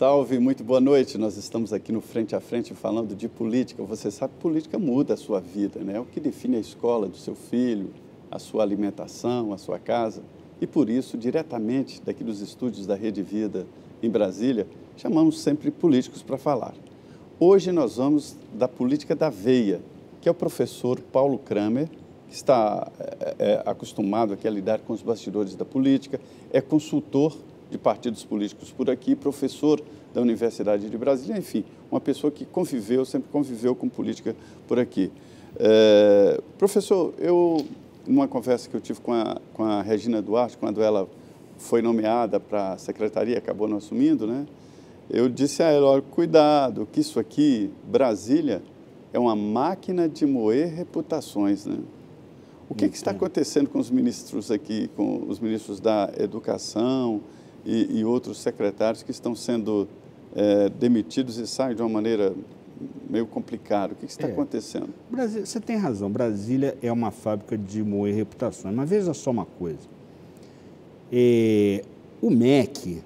Salve, muito boa noite. Nós estamos aqui no Frente a Frente falando de política. Você sabe que política muda a sua vida, né? É o que define a escola do seu filho, a sua alimentação, a sua casa. E por isso, diretamente daqui dos estúdios da Rede Vida em Brasília, chamamos sempre políticos para falar. Hoje nós vamos da política da veia, que é o professor Paulo Kramer, que está acostumado aqui a lidar com os bastidores da política, é consultor de partidos políticos por aqui, professor da Universidade de Brasília, enfim, uma pessoa que sempre conviveu com política por aqui. Professor, numa conversa que eu tive com a Regina Duarte, quando ela foi nomeada para a secretaria, acabou não assumindo, né? Eu disse a ela, olha, cuidado, que isso aqui, Brasília, é uma máquina de moer reputações, né? O que está acontecendo com os ministros aqui, com os ministros da Educação e outros secretários que estão sendo demitidos e saem de uma maneira meio complicada? O que está acontecendo? Você tem razão, Brasília é uma fábrica de moer reputações, mas veja só uma coisa. O MEC,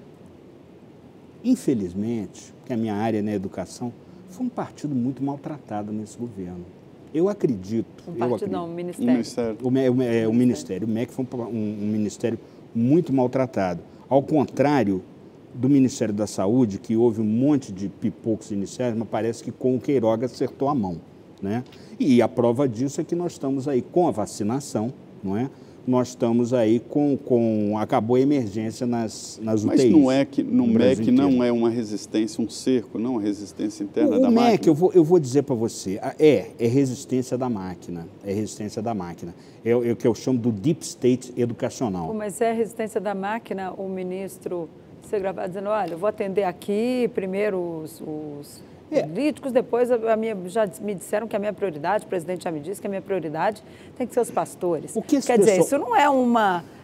infelizmente, que a minha área na educação, foi um partido muito maltratado nesse governo. Eu acredito... Não, o Ministério. O Ministério. O MEC foi um ministério muito maltratado. Ao contrário do Ministério da Saúde, que houve um monte de pipocos iniciais, mas parece que com o Queiroga acertou a mão, né? E a prova disso é que nós estamos aí com a vacinação, não é? Nós estamos aí acabou a emergência nas UTIs. Mas não é que no MEC não é uma resistência, um cerco, não, a resistência interna da máquina? O MEC, eu vou dizer para você, é resistência da máquina, é resistência da máquina. É o que eu chamo do deep state educacional. Mas é resistência da máquina, o ministro ser gravado dizendo, olha, eu vou atender aqui primeiro os políticos, depois já me disseram que a minha prioridade, o presidente já me disse que a minha prioridade tem que ser os pastores. Quer dizer, isso não é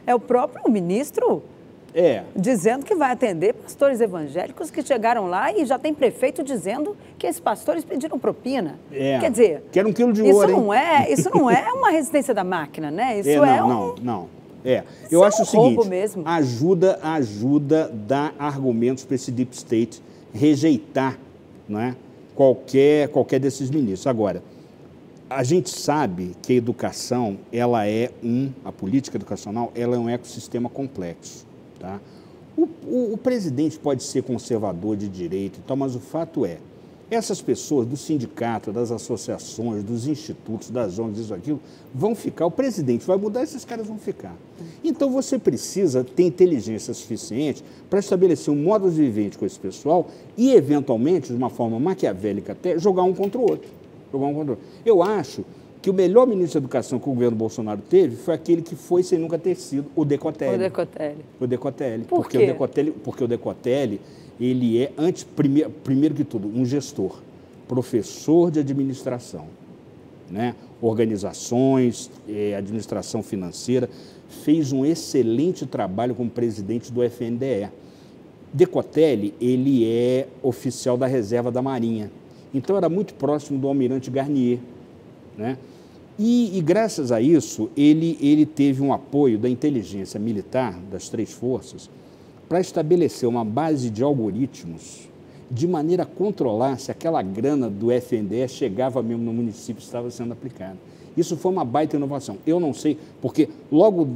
é o próprio ministro dizendo que vai atender pastores evangélicos que chegaram lá e já tem prefeito dizendo que esses pastores pediram propina. Quer dizer, quero 1 quilo de ouro, isso não é uma resistência da máquina, né? Isso não. Eu acho o seguinte, mesmo. ajuda dar argumentos para esse deep state rejeitar, não é? qualquer desses ministros. Agora, a gente sabe que a educação, a política educacional, ela é um ecossistema complexo, tá? O presidente pode ser conservador de direita e tal, mas o fato é, essas pessoas do sindicato, das associações, dos institutos, das ONGs, isso, aquilo, vão ficar, o presidente vai mudar, esses caras vão ficar. Então, você precisa ter inteligência suficiente para estabelecer um modo de vivente com esse pessoal e, eventualmente, de uma forma maquiavélica até, jogar um contra o outro. Eu acho que o melhor ministro da Educação que o governo Bolsonaro teve foi aquele que foi, sem nunca ter sido, o Decotelli. O Decotelli. Por quê? Porque o Decotelli, ele é, primeiro que tudo, um gestor, professor de administração, né? Organizações, administração financeira, fez um excelente trabalho como presidente do FNDE. Decotelli, ele é oficial da reserva da Marinha, então era muito próximo do almirante Garnier, né? E graças a isso, ele teve um apoio da inteligência militar, das 3 forças, para estabelecer uma base de algoritmos de maneira a controlar se aquela grana do FNDE chegava mesmo no município que estava sendo aplicada. Isso foi uma baita inovação. Eu não sei, porque logo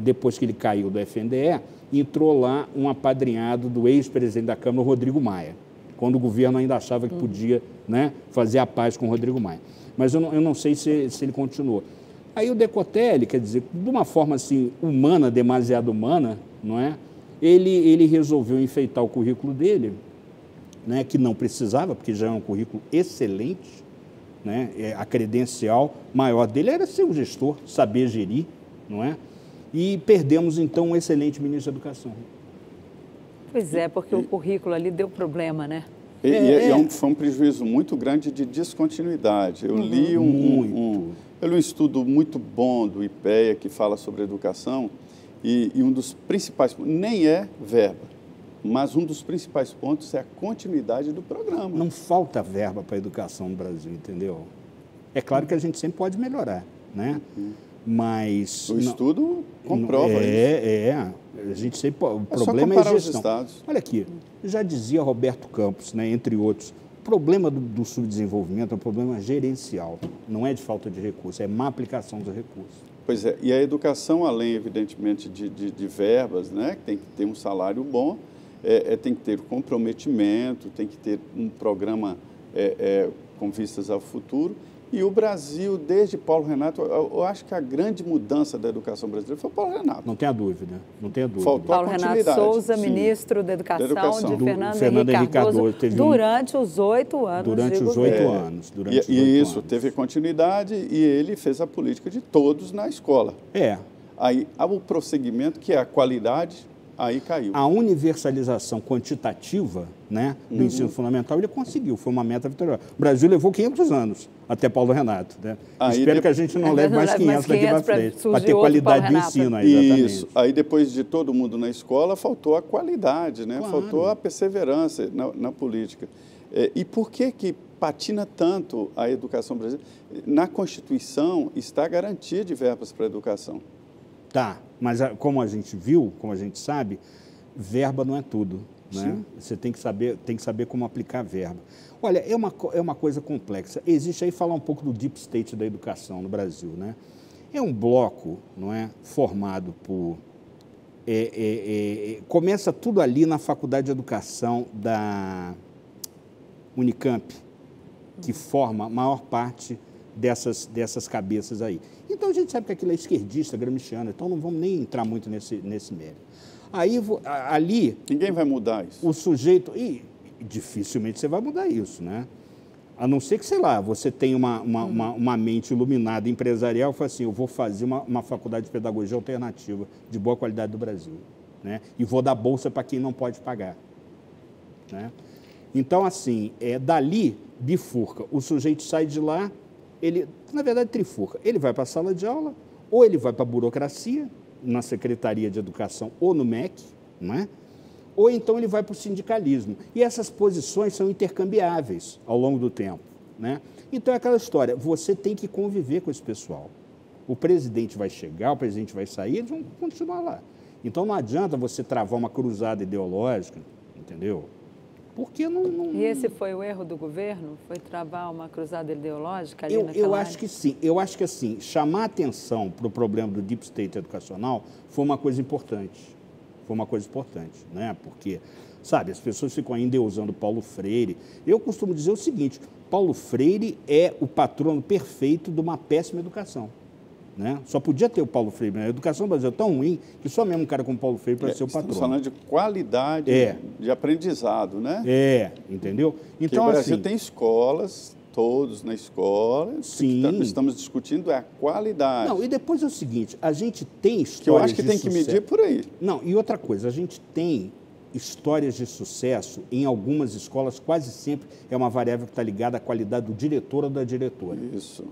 depois que ele caiu do FNDE, entrou lá um apadrinhado do ex-presidente da Câmara, Rodrigo Maia, quando o governo ainda achava que podia, né, fazer a paz com o Rodrigo Maia. Mas eu não sei se ele continuou. Aí o Decotelli, quer dizer, de uma forma assim humana, demasiado humana, não é? Ele resolveu enfeitar o currículo dele, né, que não precisava, porque já é um currículo excelente, né? A credencial maior dele era ser um gestor, saber gerir, não é? E perdemos, então, um excelente ministro da Educação. Pois é, porque o currículo ali deu problema, né? Foi um prejuízo muito grande de descontinuidade. Eu li um estudo muito bom do IPEA que fala sobre educação e um dos principais, nem é verba, mas um dos principais pontos é a continuidade do programa. Não falta verba para a educação no Brasil, entendeu? É claro que a gente sempre pode melhorar, né? mas... O estudo comprova isso. A gente sempre... O problema é a gestão. Os estados. Olha aqui, já dizia Roberto Campos, né, entre outros, o problema do subdesenvolvimento é um problema gerencial, não é de falta de recursos, é má aplicação dos recursos. Pois é, e a educação, além, evidentemente, de verbas, né, que tem que ter um salário bom, tem que ter comprometimento, tem que ter um programa com vistas ao futuro. E o Brasil, desde Paulo Renato, eu acho que a grande mudança da educação brasileira foi o Paulo Renato. Não tenha dúvida, não tenha dúvida. Faltou Paulo Renato Souza, ministro da Educação, de Fernando Henrique Cardoso, durante os 8 anos. Durante os 8 anos. E isso teve continuidade e ele fez a política de todos na escola. Aí, o prosseguimento, que é a qualidade, aí caiu. A universalização quantitativa, né, do ensino fundamental, ele conseguiu, foi uma meta vitoriosa. O Brasil levou 500 anos até Paulo Renato. Né? Espero que a gente não leve mais 500 daqui para frente, para ter qualidade do ensino. Exatamente. Isso. Aí, depois de todo mundo na escola, faltou a qualidade, né? Claro. Faltou a perseverança na política. E por que patina tanto a educação brasileira? Na Constituição está a garantia de verbas para a educação. Tá, mas como a gente viu, como a gente sabe, verba não é tudo, né? Você tem que saber como aplicar a verba. Olha, é uma coisa complexa. Existe aí, falar um pouco do deep state da educação no Brasil, né? É um bloco, não é, formado por... começa tudo ali na Faculdade de Educação da Unicamp, que forma a maior parte dessas cabeças aí. Então, a gente sabe que aquilo é esquerdista, gramsciano, então não vamos nem entrar muito nesse mérito. Aí, ali... Ninguém vai mudar isso. O sujeito... E dificilmente você vai mudar isso, né? A não ser que, sei lá, você tenha uma mente iluminada empresarial e fala assim, eu vou fazer uma faculdade de pedagogia alternativa de boa qualidade do Brasil, né? E vou dar bolsa para quem não pode pagar, né? Então, assim, dali bifurca. O sujeito sai de lá, ele, na verdade, trifurca. Ele vai para a sala de aula, ou ele vai para a burocracia, na Secretaria de Educação ou no MEC, não é? Ou então ele vai para o sindicalismo. E essas posições são intercambiáveis ao longo do tempo, né? Então é aquela história, você tem que conviver com esse pessoal. O presidente vai chegar, o presidente vai sair, eles vão continuar lá. Então não adianta você travar uma cruzada ideológica, entendeu? Porque não... E esse foi o erro do governo? Foi travar uma cruzada ideológica ali naquela Eu área? acho que sim. Eu acho que, assim, chamar atenção para o problema do deep state educacional foi uma coisa importante. Foi uma coisa importante, né? Porque, sabe, as pessoas ficam ainda usando Paulo Freire. Eu costumo dizer o seguinte, Paulo Freire é o patrono perfeito de uma péssima educação. Né? Só podia ter o Paulo Freire. A educação do Brasil é tão ruim que só mesmo um cara como Paulo Freire para ser o patrão. Estamos falando de qualidade de aprendizado, né? Entendeu? Então, o Brasil tem escolas, todos na escola. Sim. O que estamos discutindo é a qualidade. Não, e depois é o seguinte, a gente tem histórias de sucesso. Que eu acho que tem que medir por aí. Não, e outra coisa, a gente tem histórias de sucesso em algumas escolas, quase sempre é uma variável que está ligada à qualidade do diretor ou da diretora. Isso.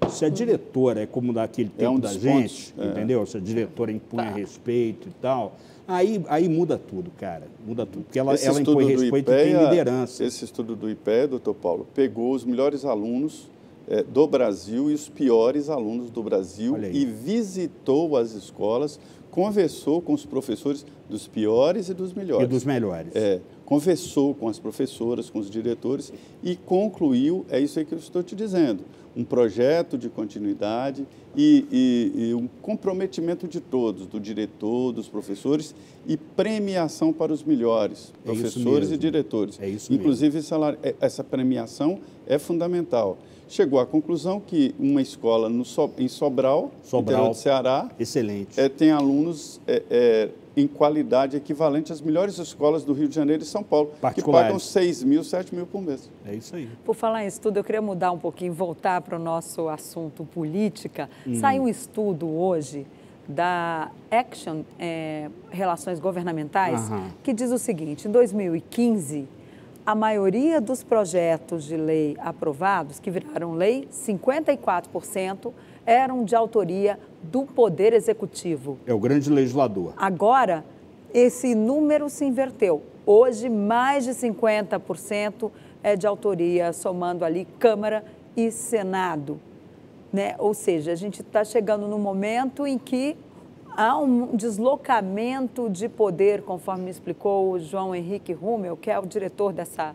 Se a diretora é como daquele tempo da gente, entendeu? Se a diretora impõe respeito e tal, aí muda tudo, cara. Muda tudo. Porque ela impõe respeito e tem liderança. Esse estudo do IPEA, doutor Paulo, pegou os melhores alunos do Brasil e os piores alunos do Brasil e visitou as escolas, conversou com os professores dos piores e dos melhores. E dos melhores. Conversou com as professoras, com os diretores e concluiu, é isso aí que eu estou te dizendo, um projeto de continuidade e um comprometimento de todos, do diretor, dos professores e premiação para os melhores, professores e diretores. É isso Inclusive, essa premiação é fundamental. Chegou à conclusão que uma escola em Sobral, interior do Ceará, excelente. Tem alunos em qualidade equivalente às melhores escolas do Rio de Janeiro e São Paulo, que pagam 6 mil, 7 mil por mês. É isso aí. Por falar em estudo, eu queria mudar um pouquinho, voltar para o nosso assunto política. Saiu um estudo hoje da Action Relações Governamentais, que diz o seguinte, em 2015, a maioria dos projetos de lei aprovados, que viraram lei, 54% eram de autoria do Poder Executivo. É o grande legislador. Agora, esse número se inverteu. Hoje, mais de 50% é de autoria, somando ali Câmara e Senado. né? Ou seja, a gente está chegando num momento em que há um deslocamento de poder, conforme me explicou o João Henrique Rummel, que é o diretor dessa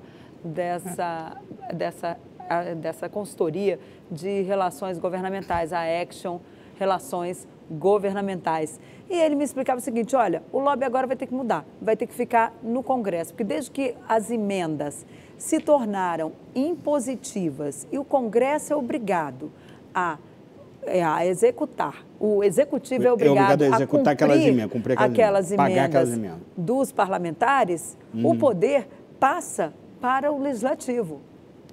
consultoria de relações governamentais, a Action Relações Governamentais. E ele me explicava o seguinte, olha, o lobby agora vai ter que mudar, vai ter que ficar no Congresso, porque desde que as emendas se tornaram impositivas e o Congresso é obrigado a executar, o Executivo é obrigado a executar cumprir aquelas emendas dos parlamentares, o poder passa para o Legislativo.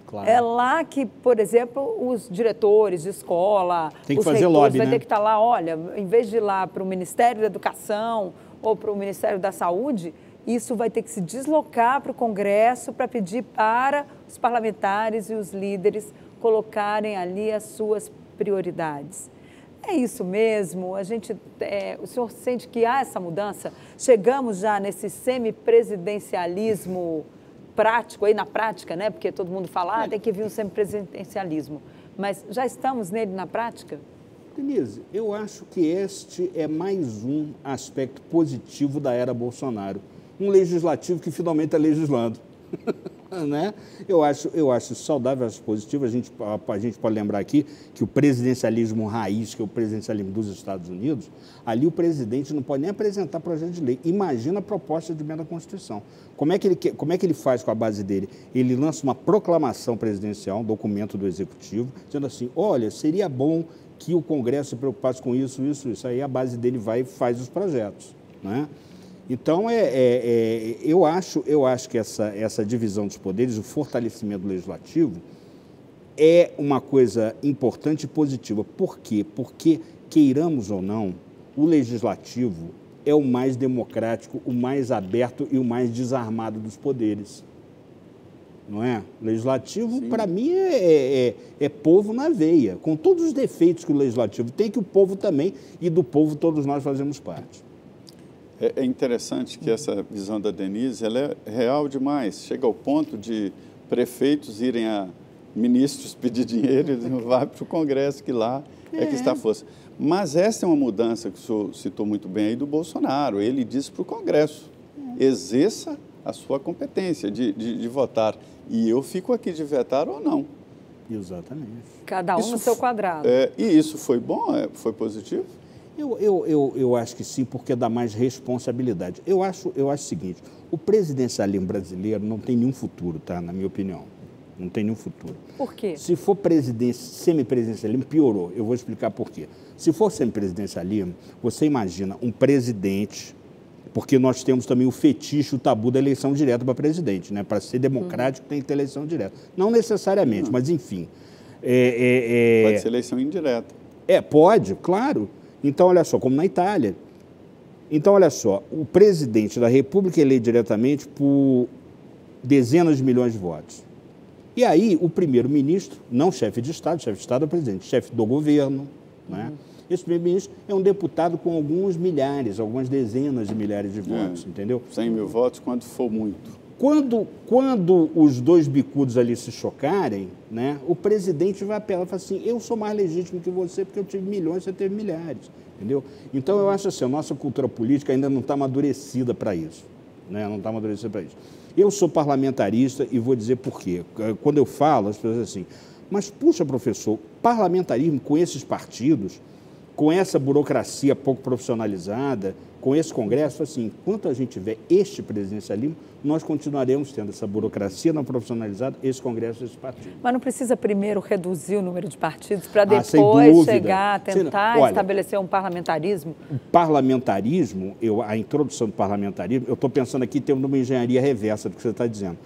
Claro. É lá que, por exemplo, os diretores de escola, os reitores, vai ter que estar lá, olha, em vez de ir lá para o Ministério da Educação ou para o Ministério da Saúde, isso vai ter que se deslocar para o Congresso para pedir para os parlamentares e os líderes colocarem ali as suas prioridades. É isso mesmo? O senhor sente que há essa mudança? Chegamos já nesse semipresidencialismo prático, aí na prática, né? Porque todo mundo fala, tem que vir um semipresidencialismo. Mas já estamos nele na prática? Denise, eu acho que este é mais um aspecto positivo da era Bolsonaro. Um legislativo que finalmente está legislando. Né? Eu acho saudável, acho positivo. A gente pode lembrar aqui que o presidencialismo raiz, que é o presidencialismo dos Estados Unidos, ali o presidente não pode nem apresentar projeto de lei. Imagina a proposta de emenda à Constituição. Como é que ele faz com a base dele? Ele lança uma proclamação presidencial, um documento do Executivo, dizendo assim, olha, seria bom que o Congresso se preocupasse com isso. Aí a base dele vai e faz os projetos, né? Então, eu acho que essa divisão dos poderes, o fortalecimento do legislativo, é uma coisa importante e positiva. Por quê? Porque, queiramos ou não, o legislativo é o mais democrático, o mais aberto e o mais desarmado dos poderes. Não é? O legislativo, para mim, é povo na veia, com todos os defeitos que o legislativo tem, que o povo também, e do povo todos nós fazemos parte. É interessante que essa visão da Denise, ela é real demais. Chega ao ponto de prefeitos irem a ministros pedir dinheiro e não vai para o Congresso, que lá é que está a força. Mas essa é uma mudança que o senhor citou muito bem aí do Bolsonaro. Ele disse para o Congresso, exerça a sua competência de votar. E eu fico aqui de vetar ou não. Exatamente. Cada um no seu quadrado. E isso foi bom? Foi positivo? Eu acho que sim, porque dá mais responsabilidade. Eu acho o seguinte, o presidencialismo brasileiro não tem nenhum futuro, tá? Na minha opinião. Não tem nenhum futuro. Por quê? Se for semipresidencialismo, piorou. Eu vou explicar por quê. Se for semipresidencialismo, você imagina um presidente, porque nós temos também o fetiche, o tabu da eleição direta para presidente, né? Para ser democrático tem que ter eleição direta. Não necessariamente, mas enfim. Pode ser eleição indireta. Pode, claro. Então, olha só, como na Itália. Então, olha só, o presidente da República é eleito diretamente por dezenas de milhões de votos. E aí, o primeiro-ministro, não chefe de Estado é o presidente, chefe do governo, né? Esse primeiro-ministro é um deputado com algumas dezenas de milhares de votos, entendeu? 100 mil votos, quando for muito. Quando os dois bicudos ali se chocarem, né, o presidente vai apelar e fala assim, eu sou mais legítimo que você porque eu tive milhões, você teve milhares, entendeu? Então, eu acho assim, a nossa cultura política ainda não está amadurecida para isso, né? Não está amadurecida para isso. Eu sou parlamentarista e vou dizer por quê. Quando eu falo, as pessoas dizem assim, mas puxa, professor, parlamentarismo com esses partidos, com essa burocracia pouco profissionalizada, com esse Congresso, assim, enquanto a gente tiver este presidencialismo, nós continuaremos tendo essa burocracia não profissionalizada, esse Congresso, esse partido. Mas não precisa primeiro reduzir o número de partidos para depois chegar, tentar estabelecer um parlamentarismo? O parlamentarismo, a introdução do parlamentarismo, eu estou pensando aqui em termos de uma engenharia reversa do que você está dizendo.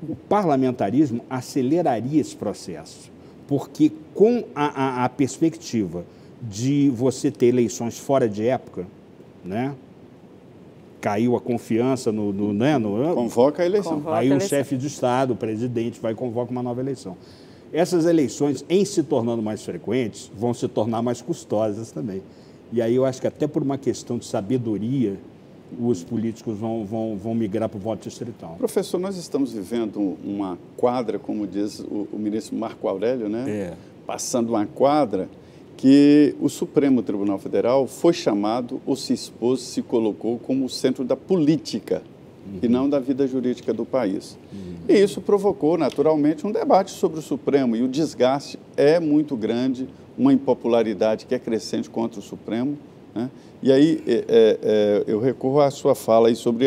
O parlamentarismo aceleraria esse processo, porque com a perspectiva de você ter eleições fora de época, né? Caiu a confiança Convoca a eleição. Aí o chefe de Estado, o presidente, vai e convoca uma nova eleição. Essas eleições, em se tornando mais frequentes, vão se tornar mais custosas também. E aí eu acho que até por uma questão de sabedoria, os políticos vão migrar para o voto distrital. Professor, nós estamos vivendo uma quadra, como diz o ministro Marco Aurélio, né? passando uma quadra, que o Supremo Tribunal Federal foi chamado, ou se expôs, se colocou como o centro da política e não da vida jurídica do país. E isso provocou, naturalmente, um debate sobre o Supremo, e o desgaste é muito grande, uma impopularidade que é crescente contra o Supremo, né? E aí eu recorro à sua fala aí sobre,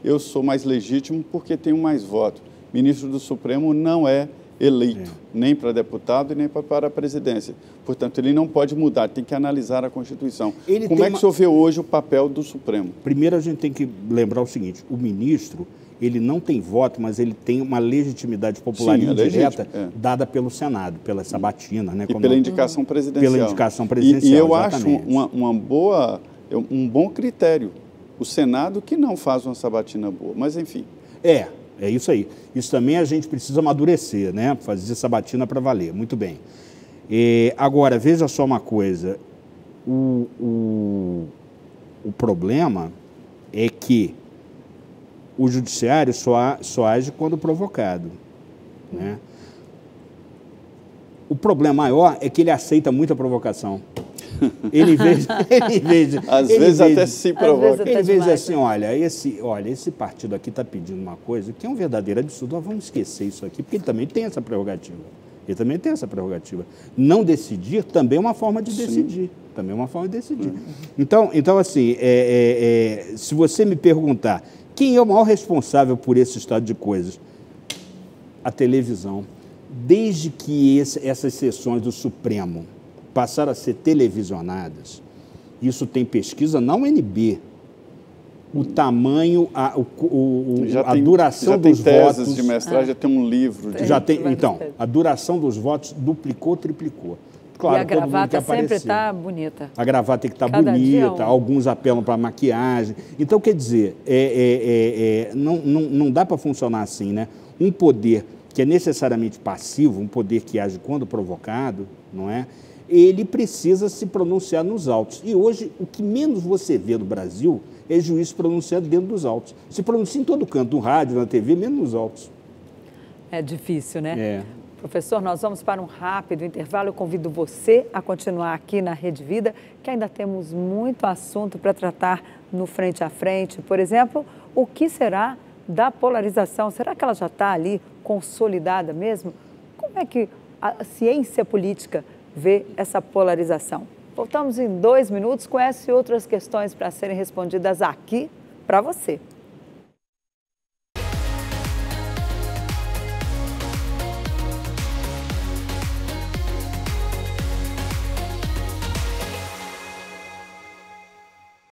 eu sou mais legítimo porque tenho mais votos. Ministro do Supremo não é eleito, nem para deputado e nem para a presidência. Portanto, ele não pode mudar, tem que analisar a Constituição. Como é que o senhor vê hoje o papel do Supremo? Primeiro, a gente tem que lembrar o seguinte, o ministro, ele não tem voto, mas ele tem uma legitimidade popular indireta dada pelo Senado, pela sabatina. Né, e pela indicação presidencial. Pela indicação presidencial, E eu exatamente. acho um bom critério. O Senado que não faz uma sabatina boa, mas enfim. É isso aí. Isso também a gente precisa amadurecer, né? Fazer sabatina para valer. Muito bem. Agora, veja só uma coisa. O problema é que o judiciário só age quando provocado, né? O problema maior é que ele aceita muita provocação. Ele veja às vezes até se provoca. Ele veja assim, olha, esse partido aqui está pedindo uma coisa que é um verdadeiro absurdo. Vamos esquecer isso aqui, porque ele também tem essa prerrogativa. Não decidir também é uma forma de decidir. Também é uma forma de decidir. Então assim, se você me perguntar quem é o maior responsável por esse estado de coisas, a televisão. Desde que essas sessões do Supremo passaram a ser televisionadas, isso tem pesquisa na UNB, o tamanho, a duração dos votos... Já tem teses de mestragem, já tem um livro. Então, a duração dos votos duplicou, triplicou. Claro, e a gravata sempre está bonita. A gravata tem que estar bonita, alguns apelam para maquiagem. Então, quer dizer, não dá para funcionar assim, né? Um poder que é necessariamente passivo, um poder que age quando provocado, não é? Ele precisa se pronunciar nos autos. E hoje, o que menos você vê no Brasil é juiz se pronunciando dentro dos autos. Se pronuncia em todo canto, no rádio, na TV, menos nos autos. É difícil, né? Professor, nós vamos para um rápido intervalo. Eu convido você a continuar aqui na Rede Vida, que ainda temos muito assunto para tratar no Frente a Frente. Por exemplo, o que será da polarização? Será que ela já está ali consolidada mesmo? Como é que a ciência política vê essa polarização? Voltamos em 2 minutos com essa e outras questões para serem respondidas aqui para você.